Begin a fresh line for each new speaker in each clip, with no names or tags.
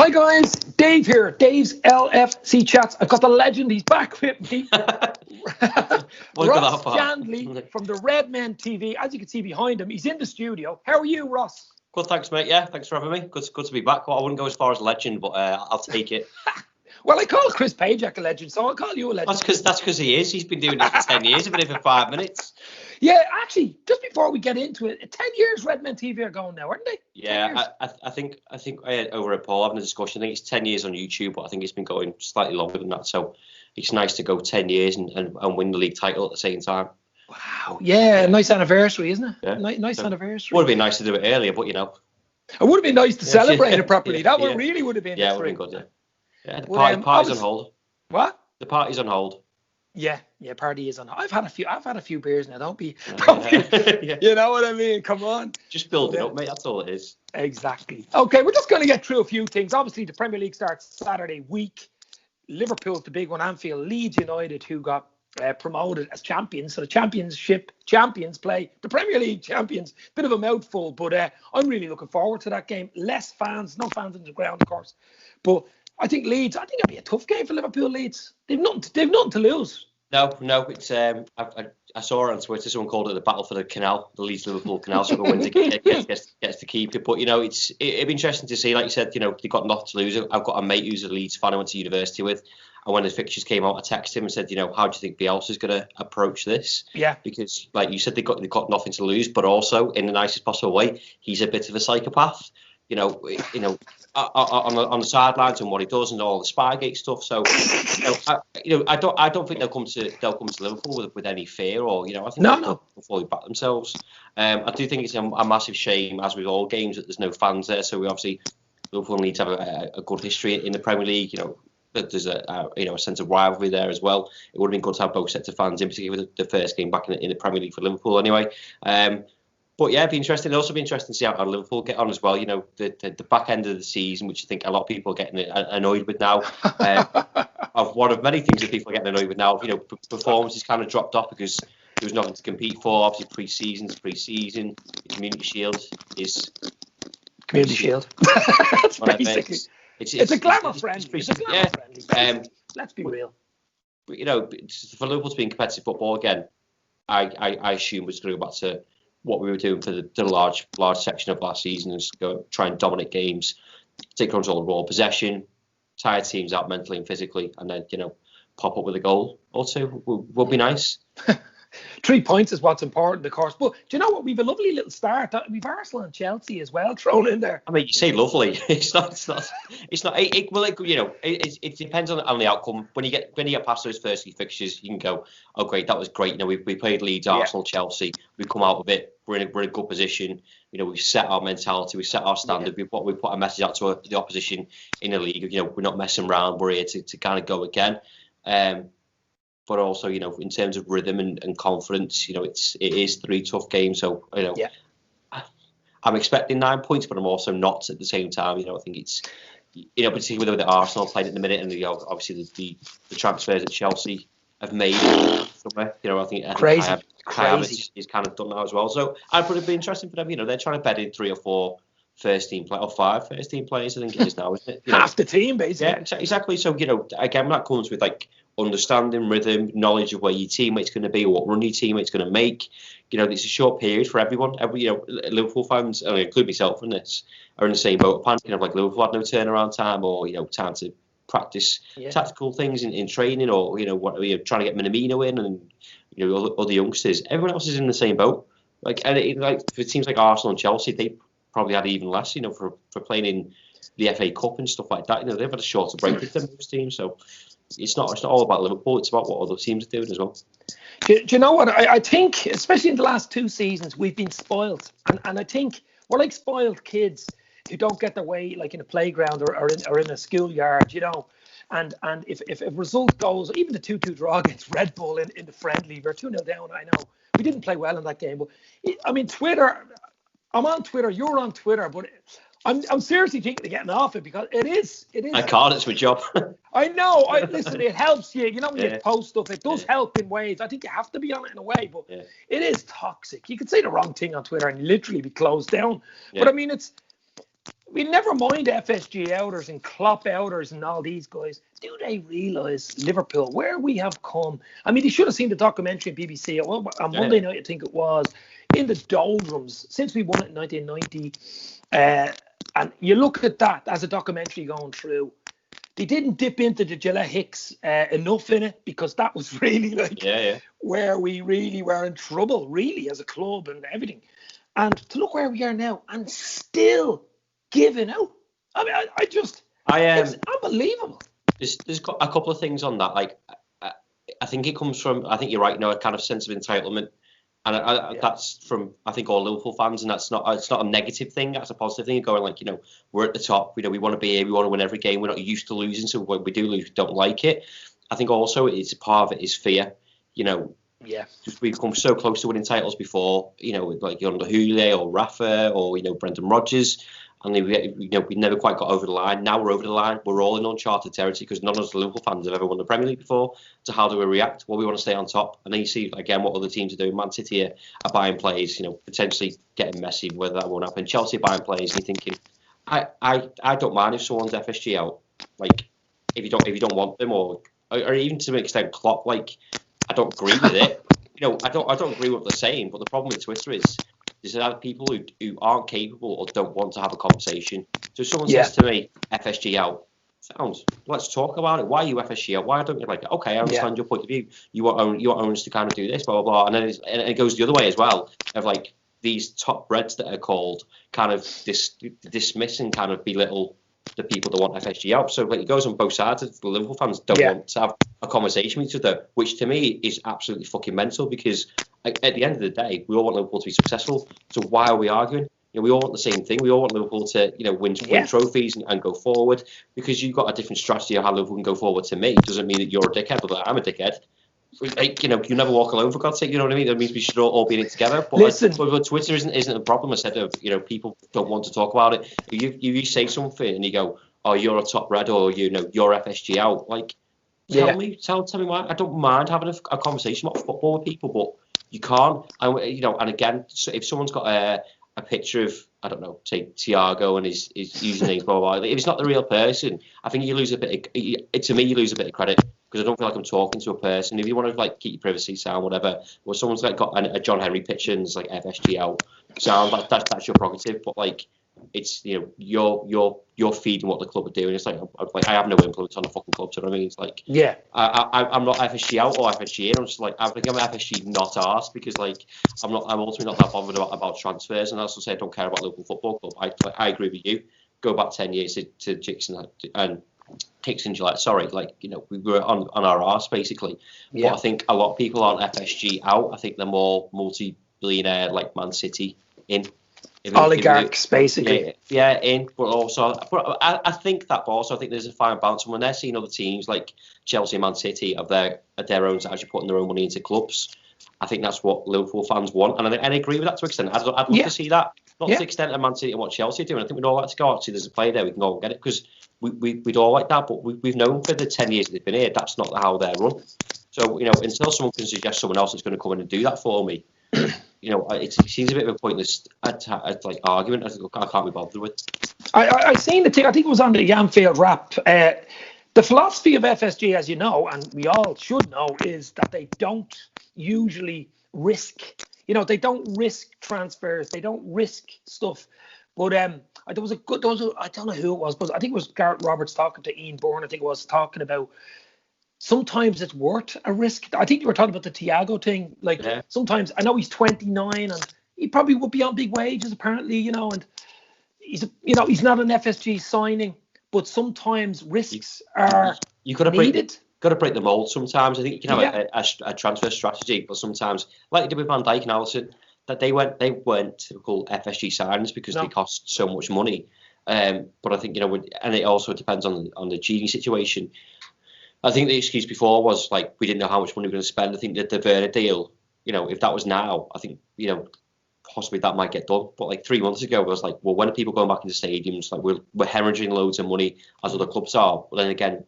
Hi guys, Dave here. Dave's LFC Chats. I've got the legend. He's back with me. Ross Chandley from the Redmen TV. As you can see behind him, he's in the studio. How are you, Ross?
Good, thanks, mate. Yeah, thanks for having me. Good to be back. Well, I wouldn't go as far as legend, but I'll take it.
Well, I call Chris Pajak a legend, so I'll call you a legend.
That's because he is. He's been doing this for 10 years. I've been here for 5 minutes.
Yeah, actually, just before we get into it, 10 years Redmen TV are going now, aren't they?
Yeah, I think over at Paul having a discussion, I think it's 10 years on YouTube, but I think it's been going slightly longer than that. So it's nice to go 10 years and win the league title at the same time.
Wow. Yeah, nice anniversary, isn't it? Yeah. Nice anniversary.
Would have been nice to do it earlier, but you know.
It would have been nice to celebrate it properly. That would really would have been.
Yeah, it would have been good, yeah. The party's on hold.
What?
The party's on hold.
Yeah, party is on. I've had a few beers now. Don't be. You know what I mean? Come on.
Just build it up, mate. That's all it is.
Exactly. Okay, we're just going to get through a few things. Obviously, the Premier League starts Saturday week. Liverpool's the big one. Anfield, Leeds United, who got promoted as champions. So the championship champions play the Premier League champions. Bit of a mouthful, but I'm really looking forward to that game. Less fans, no fans in the ground, of course, but. I think it'll be a tough game for Liverpool. Leeds. They've nothing to lose.
No. It's I saw on Twitter someone called it the battle for the canal, the Leeds Liverpool canal. So whoever wins gets to keep it. But you know, it'd be interesting to see. Like you said, you know, they've got nothing to lose. I've got a mate who's a Leeds fan I went to university with, and when the fixtures came out, I texted him and said, you know, how do you think Bielsa's going to approach this?
Yeah.
Because like you said, they've got nothing to lose, but also in the nicest possible way, he's a bit of a psychopath. You know, on the sidelines and what he does and all the Spygate stuff. So, I don't think they'll come to Liverpool with any fear or I think they'll fully back themselves. I do think it's a massive shame, as with all games, that there's no fans there. So we obviously Liverpool need to have a good history in the Premier League. You know, that there's a sense of rivalry there as well. It would have been good to have both sets of fans, in particular with the first game back in the Premier League for Liverpool. Anyway. But yeah, it'd be interesting. It'd also be interesting to see how Liverpool get on as well. You know, the back end of the season, which I think a lot of people are getting annoyed with now. One of many things that people are getting annoyed with now. You know, performances kind of dropped off because there was nothing to compete for. Obviously, pre-season. The Community Shield is
Community Shield. That's basically. It's a glamour friendly. It's a glamour friendly. Let's be real.
But, you know, for Liverpool to be in competitive football again, I assume it's going to go back to what we were doing for the large section of last season, is go try and dominate games, take control of raw possession, tire teams out mentally and physically, and then pop up with a goal or two would be nice.
3 points is what's important, of course. But do you know what? We've a lovely little start. We've Arsenal and Chelsea as well thrown in there.
I mean, you say lovely. It's not. It depends on the outcome. When you get past those first few fixtures, you can go, oh great, that was great. You know, we played Leeds, Arsenal, Chelsea. We've come out of it. We're in a good position. You know, we've set our mentality. We set our standard. We put a message out to the opposition in the league. You know, we're not messing around. We're here to kind of go again. But also, in terms of rhythm and confidence, it is 3 tough games. So, I'm expecting 9 points, but I'm also not at the same time. I think it's, particularly with the Arsenal playing at the minute, and obviously the transfers that Chelsea have made. I think
crazy.
He's kind of done that as well. So I'd probably be interesting for them. They're trying to bed in 3 or 4 first team play or 5 first team players. I think it is now, isn't it?
Half the team, basically.
Yeah, exactly. So again, that comes with understanding rhythm, knowledge of where your teammate's going to be, or what run your teammate's going to make. It's a short period for everyone. Liverpool fans, include myself in this, are in the same boat. Panicking of Liverpool had no turnaround time, or time to practice tactical things in training, or trying to get Minamino in, and other youngsters. Everyone else is in the same boat. For teams like Arsenal and Chelsea, they probably had even less. For playing in the FA Cup and stuff like that. They've had a shorter break than most teams. So it's not all about Liverpool. It's about what other teams are doing as well.
Do you know what? I think, especially in the last 2 seasons, we've been spoiled. And I think we're like spoiled kids who don't get their way in a playground or in a schoolyard, And if a result goes, even the 2-2 draw against Red Bull in the friendly, we're 2-0 down, I know. We didn't play well in that game. But, Twitter, I'm on Twitter, you're on Twitter, but I'm seriously thinking of getting off it, because it is.
I can't. It's my job.
I know. Listen, it helps you. When you post stuff, it does help in ways. I think you have to be on it in a way, but it is toxic. You could say the wrong thing on Twitter and literally be closed down. Yeah. But we never mind FSG outers and Klopp outers and all these guys. Do they realise Liverpool, where we have come? I mean, they should have seen the documentary on BBC on Monday night, I think it was, in the doldrums since we won it in 1990. And you look at that as a documentary going through. They didn't dip into the Gillette Hicks enough in it, because that was really like where we really were in trouble, really, as a club and everything. And to look where we are now and still giving out. I mean, it's unbelievable.
There's got a couple of things on that. Like, I think it comes from, I think you're right, a kind of sense of entitlement. And that's from, I think, all Liverpool fans, and it's not a negative thing. That's a positive thing. Going like, we're at the top. We want to be here. We want to win every game. We're not used to losing, so when we do lose, we don't like it. I think also it's a part of it is fear. Just we've come so close to winning titles before. Like under Houllier or Rafa or Brendan Rodgers, and we never quite got over the line. Now we're over the line. We're all in uncharted territory because none of us Liverpool fans have ever won the Premier League before. So how do we react? Well, we want to stay on top. And then you see again what other teams are doing. Man City are buying players, potentially getting messy. Whether that won't happen. Chelsea are buying players. And you're thinking, I don't mind if someone's FSG out. Like if you don't want them, or even to an extent Klopp. Like I don't agree with it. I don't agree with what they're saying. But the problem with Twitter is there's a lot of people who aren't capable or don't want to have a conversation. So if someone says to me, FSG out, let's talk about it. Why are you FSG out? Why don't you like, okay, I understand your point of view. You want owners to kind of do this, blah, blah, blah. And then it goes the other way as well, of like these top reds that are called kind of dismiss and kind of belittle the people that want FSG out. So like, it goes on both sides. The Liverpool fans don't want to have a conversation with each other, which to me is absolutely fucking mental, because at the end of the day, we all want Liverpool to be successful. So why are we arguing? We all want the same thing. We all want Liverpool to, win trophies and go forward. Because you've got a different strategy of how Liverpool can go forward to me doesn't mean that you're a dickhead, but that I'm a dickhead. Like, you never walk alone, for God's sake. You know what I mean? That means we should all be in it together. But, but Twitter isn't a problem. I said, people don't want to talk about it. You say something and you go, oh, you're a top red, or you're FSG out. Like, tell me why. I don't mind having a conversation about football with people, but you can't. And again, if someone's got a picture of, I don't know, say Thiago and his username, blah, blah, blah. If it's not the real person, I think you lose a bit of credit, because I don't feel like I'm talking to a person. If you want to like keep your privacy sound, whatever, or someone's like got a John Henry picture and it's like FSG out, sound, that's your prerogative. But like, it's you're feeding what the club are doing. It's like I have no influence on the fucking club. So you know what I mean? It's like I'm not FSG out or FSG in. I'm just like I'm FSG not arse, because like I'm ultimately not that bothered about transfers. And as I say, I don't care about local football club. I agree with you. Go back 10 years to Jackson and Hicks and Gillette. Sorry, like we were on our arse basically. But I think a lot of people aren't FSG out. I think they're more multi-billionaire like Man City in.
Oligarchs, basically.
In. But I think there's a fine balance. And when they're seeing other teams like Chelsea and Man City at their own, actually putting their own money into clubs, I think that's what Liverpool fans want. And I agree with that to an extent. I'd love to see that. Not to the extent of Man City and what Chelsea are doing. I think we'd all like to go out, see there's a player there, we can go and get it, because we'd all like that. But we've known for the 10 years that they've been here, that's not how they're run. So, until someone can suggest someone else is going to come in and do that for me, it seems a bit of a pointless argument. I can't be bothered with.
I seen the thing. I think it was on the Anfield Wrap. The philosophy of FSG, as you know, and we all should know, is that they don't usually risk. They don't risk transfers. They don't risk stuff. But I don't know who it was, but I think it was Gareth Roberts talking to Ian Bourne. I think it was talking about. Sometimes it's worth a risk. I think you were talking about the Thiago thing. Sometimes, I know he's 29 and he probably would be on big wages apparently, and he's not an FSG signing, but sometimes risks are needed.
Got to break the mold sometimes. I think you can have a transfer strategy, but sometimes, like you did with Van Dijk and Alisson, that they weren't typical FSG signings because they cost so much money. But I think, and it also depends on the Gini situation. I think the excuse before was like we didn't know how much money we were going to spend. I think that the Werner deal, if that was now, I think possibly that might get done. But like 3 months ago, it was like, well, when are people going back into stadiums? Like we're hemorrhaging loads of money as other clubs are. But then again,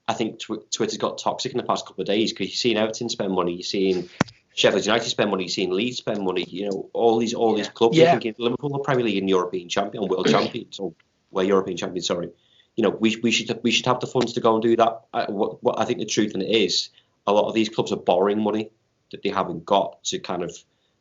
I think Twitter's got toxic in the past couple of days, because you're seeing Everton spend money, you're seeing Sheffield United spend money, you're seeing Leeds spend money. All these clubs. You're thinking Liverpool are Premier League and European champion, world champions. So we're European champions. Sorry, we should have the funds to go and do that. What I think the truth in it is, a lot of these clubs are borrowing money that they haven't got to kind of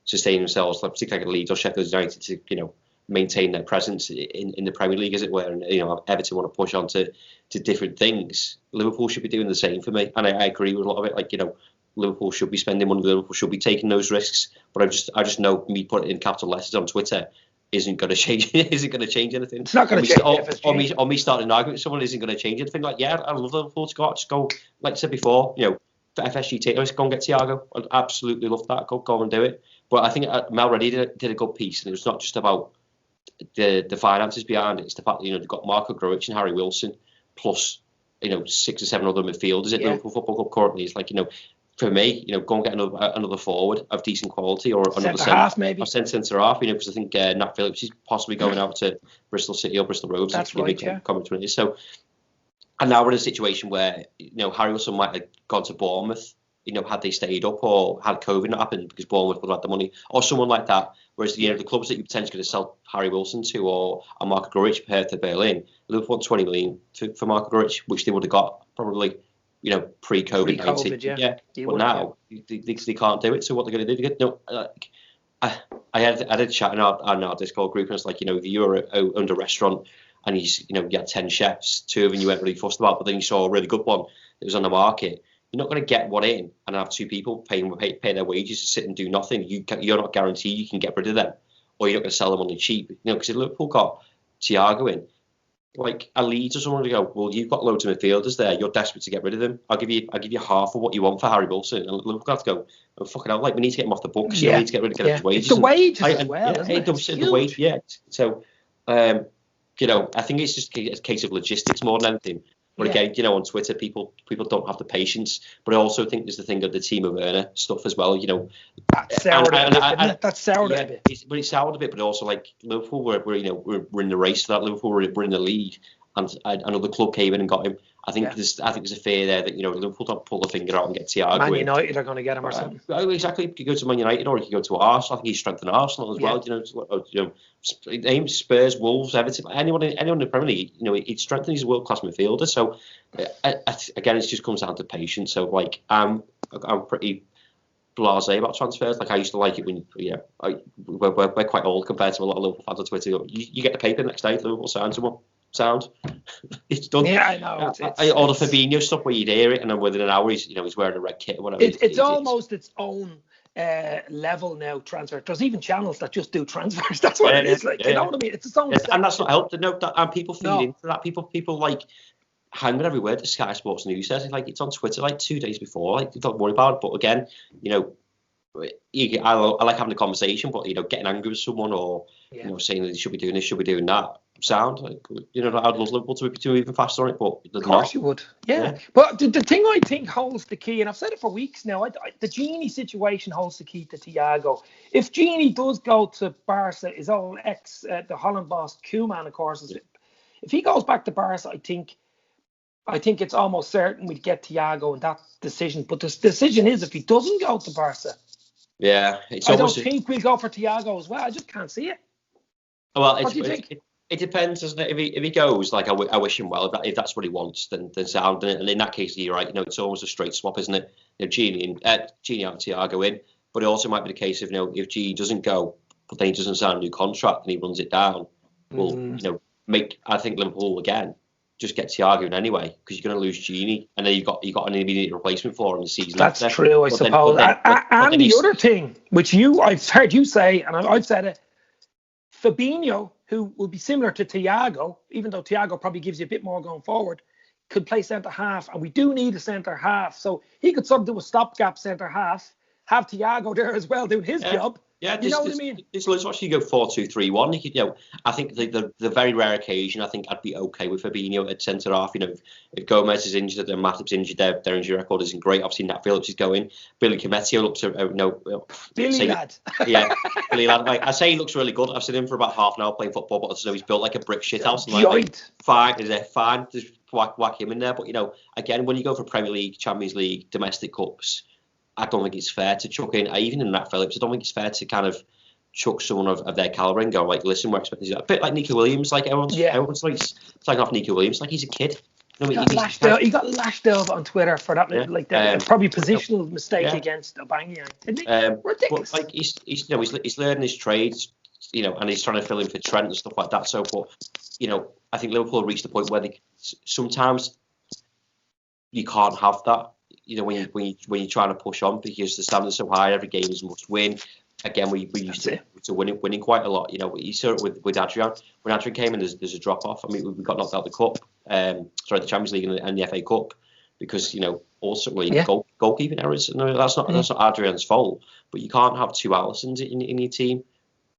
sustain themselves, particularly like Leeds or Sheffield United, to maintain their presence in the Premier League, as it were. And Everton want to push on to different things. Liverpool should be doing the same for me, and I agree with a lot of it. Liverpool should be spending money. Liverpool should be taking those risks. But I just know me putting it in capital letters on Twitter isn't going to change. Isn't going to change anything.
It's not going to change.
Or me starting an argument with someone isn't going to change anything. Like, yeah, I love Liverpool to go. Just go, like I said before, for FSG take, go and get Thiago. I'd absolutely love that. Go and do it. But I think Mel Reddy did a good piece, and it was not just about the finances behind it. It's the fact that they've got Marco Grujic and Harry Wilson, plus 6 or 7 other midfielders at Liverpool Football Club currently. It's like, for me, go and get another forward of decent quality, or another
centre-half maybe.
Centre half, because I think Nat Phillips is possibly going out to Bristol City or Bristol Rovers.
That's right, yeah.
So, and now we're in a situation where Harry Wilson might have gone to Bournemouth, had they stayed up, or had COVID not happened, because Bournemouth would have had the money, or someone like that. Whereas the clubs that you potentially could sell Harry Wilson to, or Marco Grujic compared to Berlin, Liverpool want 20 million for Marco Grujic, which they would have got probably pre-COVID. Yeah. But now they can't do it. So what they're going to do? I had a chat in our Discord group, and it's like, if you were under a restaurant and you had 10 chefs, 2 of them you weren't really fussed about, but then you saw a really good one that was on the market. You're not going to get one in and have 2 people pay their wages to sit and do nothing. You're not guaranteed you can get rid of them, or you're not going to sell them on the cheap. Because if Liverpool got Thiago in, like a Leeds or someone to go, well, you've got loads of midfielders there, you're desperate to get rid of them. I'll give you half of what you want for Harry Wilson. And Liverpool have to go, oh, fucking hell, we need to get him off the books. We need to get rid of his wages.
It's the wages as well, isn't it?
The wage, yeah. So, I think it's just a case of logistics more than anything. But again, on Twitter, people don't have the patience. But I also think there's the thing of the Timo Werner stuff as well.
That's soured a bit. That's soured a bit.
It's soured a bit, but also like Liverpool, we're in the race for that. Liverpool, we're in the league, and another club came in and got him. I think there's a fear there that Liverpool don't pull the finger out and get Thiago.
Man United are going to get him or something.
Exactly. You could go to Man United, or you could go to Arsenal. I think he's strengthened Arsenal as well. Spurs, Wolves, Everton, anyone in the Premier League. He's strengthened his world class midfielder. So again, it just comes down to patience. So like I'm pretty blasé about transfers. Like I used to like it when we're quite old compared to a lot of Liverpool fans on Twitter. You get the paper the next day, Liverpool signs someone. Sound, it's done.
Yeah, I know.
All the Fabinho stuff where you'd hear it, and then within an hour he's wearing a red kit or whatever.
It's almost its own level now. Transfer. There's even channels that just do transfers. That's what it is. Like, you know what I mean? It's its own.
And that's not helped. And people feed into that. People like hang with every word that Sky Sports News says. It's on Twitter like 2 days before. Like, don't worry about it. But again, I like having a conversation, but getting angry with someone or saying that they should be doing this, should be doing that. Sound like I'd love Liverpool to be even faster on it, but
of course you would, yeah. But the thing I think holds the key, and I've said it for weeks now, the Gini situation holds the key to Thiago. If Gini does go to Barca, his old the Holland boss Koeman, of course, if he goes back to Barca, I think it's almost certain we'd get Thiago in that decision. But the decision is if he doesn't go to Barca,
I
don't think we'll go for Thiago as well. I just can't see it.
Well,
what do you think?
It depends, doesn't it? If he goes, like I wish him well. If that's what he wants, then sound. And in that case, you're right. It's almost a straight swap, isn't it? Gini out, Thiago in. But it also might be the case of if Gini doesn't go, but then he doesn't sign a new contract and he runs it down. Well, I think Liverpool again just get Thiago in anyway, because you're going to lose Gini, and then you've got an immediate replacement for him this season.
That's true, I suppose. And the other thing, which I've heard you say, and I've said it, Fabinho, who will be similar to Thiago, even though Thiago probably gives you a bit more going forward, could play centre half, and we do need a centre half. So he could sort of do a stopgap centre half, have Thiago there as well doing his job.
Yeah,
you know what I mean?
It's actually go 4-2-3-1. You could, I think the very rare occasion, I think I'd be okay with Fabinho at centre half. If Gomez is injured and Matip's injured, their injury record isn't great. Obviously, Nat Phillips is going. Billy Cometio looks
Billy lad.
Yeah, Billy lad. Like, I say he looks really good. I've seen him for about half an hour playing football, but I just know he's built like a brick shithouse. Fine. Just whack him in there. But again, when you go for Premier League, Champions League, domestic cups, I don't think it's fair to chuck in, even in Nat Phillips, I don't think it's fair to kind of chuck someone of their caliber and go like, listen, we're expecting you. A bit like Nico Williams, like everyone's like slagging off Nico Williams like he's a kid. You know,
he got lashed out on Twitter for that, like probably positional mistake against Aubameyang, didn't he? Ridiculous.
But like he's learning his trades, and he's trying to fill in for Trent and stuff like that. So, but I think Liverpool reached the point where sometimes you can't have that. When you're trying to push on because the standards so high, every game is must win. Again, we used to winning quite a lot. You saw it with Adrian. When Adrian came in, there's a drop off. I mean, we got knocked out of the cup, the Champions League and the FA Cup, because ultimately goalkeeping errors. No, that's not Adrian's fault. But you can't have two Alissons in your team.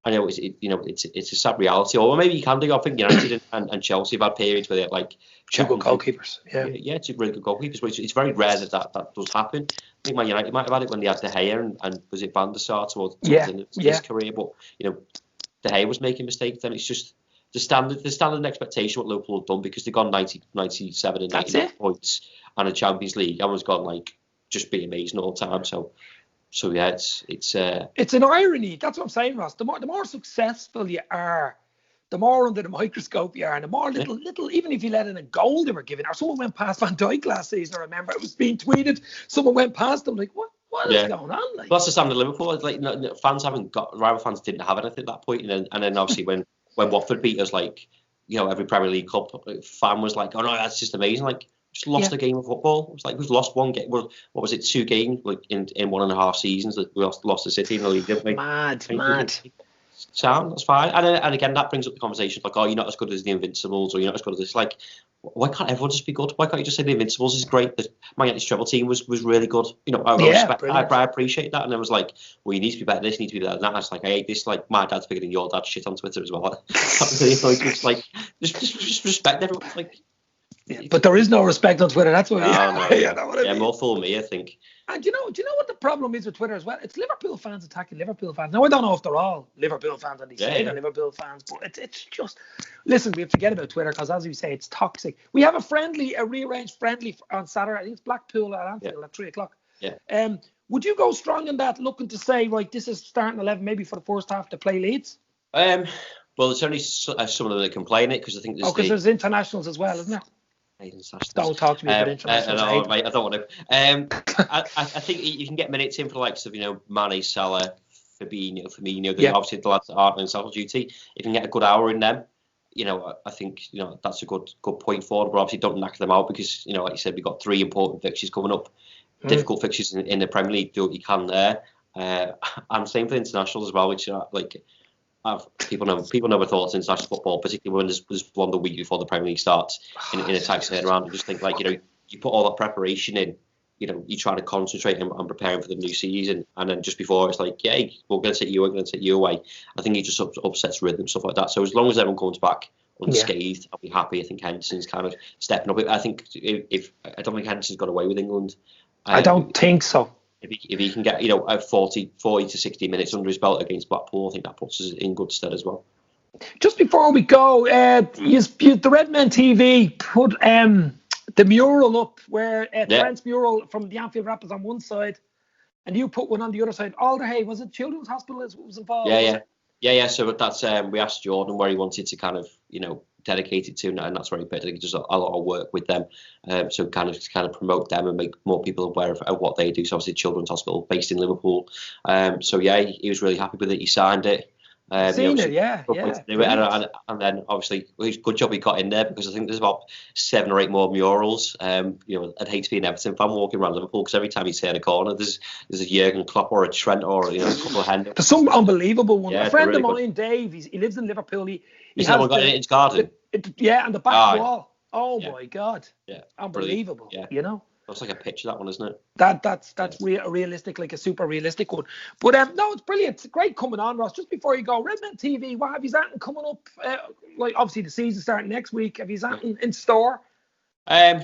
I know it's a sad reality. Or maybe you can do. I think United and Chelsea have had periods where they're like
two good goalkeepers.
Yeah, two really good goalkeepers. But it's very rare that does happen. I think Man United might have had it when they had De Gea and was it Van der Sar towards his career. But De Gea was making mistakes. Then it's just the standard expectation what Liverpool have done, because they've gone 97 and 99 points and a Champions League. Everyone's gone like just be amazing all the time. So yeah, it's
an irony. That's what I'm saying, Ross. The more successful you are, the more under the microscope you are, and the more little. Even if you let in a goal they were given, or someone went past Van Dijk last season. I remember it was being tweeted. Someone went past them, like what is going on? Like,
that's the standard of Liverpool. Like rival fans didn't have anything at that point, and then obviously when Watford beat us, like every Premier League club fan was like, oh no, that's just amazing. Like, just lost a game of football. It was like we've lost one game. Well, what was it? 2 games like in 1.5 seasons that we lost to City in the league, didn't we?
Mad.
Sound, that's fine. And again, that brings up the conversation like, oh, you're not as good as the Invincibles, or you're not as good as this. Like, why can't everyone just be good? Why can't you just say the Invincibles is great? The Man United's treble team was really good. I appreciate that. And it was like, well, you need to be better than this, you need to be better than that. I was like, I hate this. Like, my dad's bigger than your dad shit on Twitter as well. Just respect everyone. Like.
Yeah, but there is no respect on Twitter. That's what.
More for me, I think.
And do you know what the problem is with Twitter as well? It's Liverpool fans attacking Liverpool fans. Now I don't know if they're all Liverpool fans and they say they're Liverpool fans, but it's just listen. We forget about Twitter because, as you say, it's toxic. We have a rearranged friendly on Saturday. I think it's Blackpool at Anfield at 3:00.
Yeah.
Would you go strong in that, looking to say, right, this is starting 11 maybe for the first half to play Leeds?
Well, there's only some of them that can play in it, because I think
there's internationals as well, isn't there? Don't talk to me about internationals.
I don't want to. I think you can get minutes in for the likes of Mane, Salah, Fabinho. Obviously the lads that aren't in South duty. If you can get a good hour in them, I think that's a good point forward. But obviously don't knock them out, because like you said, we've got 3 important fixtures coming up. Difficult fixtures in the Premier League. Do what you can there, and same for internationals as well, which are like. People know my thoughts on international football, particularly when there's one the week before the Premier League starts in a tight turnaround. I just think you put all that preparation in, you try to concentrate on preparing for the new season, and then just before it's like, yeah, we're going to take you away. I think it just upsets rhythm, stuff like that. So as long as everyone comes back unscathed, I'll be happy. I think Henderson's kind of stepping up. I think I don't think Henderson's got away with England.
I don't think so.
If he can get 40 to 60 minutes under his belt against Blackpool, I think that puts us in good stead as well.
Just before we go, the Redmen TV put the mural up where Trent's mural from the Anfield Raptors on one side, and you put one on the other side. Alderhay, was it Children's Hospital was involved?
Yeah. So that's we asked Jordan where he wanted to kind of dedicate it to, and that's where he put it. He does a lot of work with them, so kind of promote them and make more people aware of what they do. So obviously Children's Hospital based in Liverpool. So yeah, he was really happy with it. He signed it.
Seen it, yeah.
And then obviously, good job he got in there, because I think there's about 7 or 8 more murals. I'd hate to be an Everton fan walking around Liverpool, because every time you turn a corner, there's a Jurgen Klopp or a Trent or a couple of Henderson.
There's some unbelievable ones. A friend of mine, Dave, he lives in Liverpool.
He's the one got it in his garden.
And the back wall. Oh my God.
Yeah.
Unbelievable.
Yeah. That's like a picture, that one, isn't it?
That's realistic, like a super realistic one. But no, it's brilliant. It's great coming on, Ross. Just before you go, Redmen TV, what have you something coming up? Like obviously the season starting next week. Have you something in store?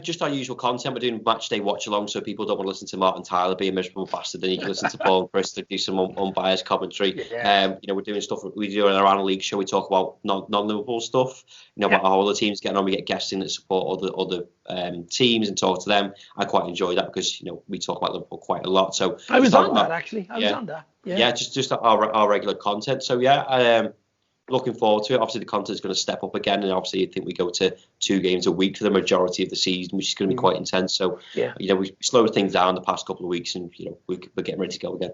Just our usual content. We're doing match day watch along, so people don't want to listen to Martin Tyler be a miserable bastard. Then you can listen to Paul and Chris to do some unbiased commentary.
Yeah.
We're doing stuff. We do our Anna League show. We talk about non-Liverpool stuff. About how other teams getting on. We get guests in that support other teams and talk to them. I quite enjoy that because we talk about Liverpool quite a lot. So
I was on that actually. I was on that.
Yeah, just our regular content. So looking forward to it. Obviously, the content is going to step up again, and obviously, I think we go to 2 games a week for the majority of the season, which is going to be quite intense. So, we slowed things down the past couple of weeks, and we're getting ready to go again.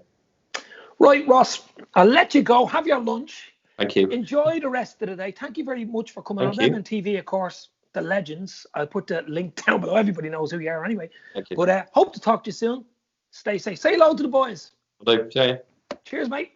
Right, Ross, I'll let you go. Have your lunch.
Thank you.
Enjoy the rest of the day. Thank you very much for coming on. Redmen TV, of course, the legends. I'll put the link down below. Everybody knows who you are anyway.
Thank you.
But hope to talk to you soon. Stay safe. Say hello to the boys.
Will do. See ya.
Cheers, mate.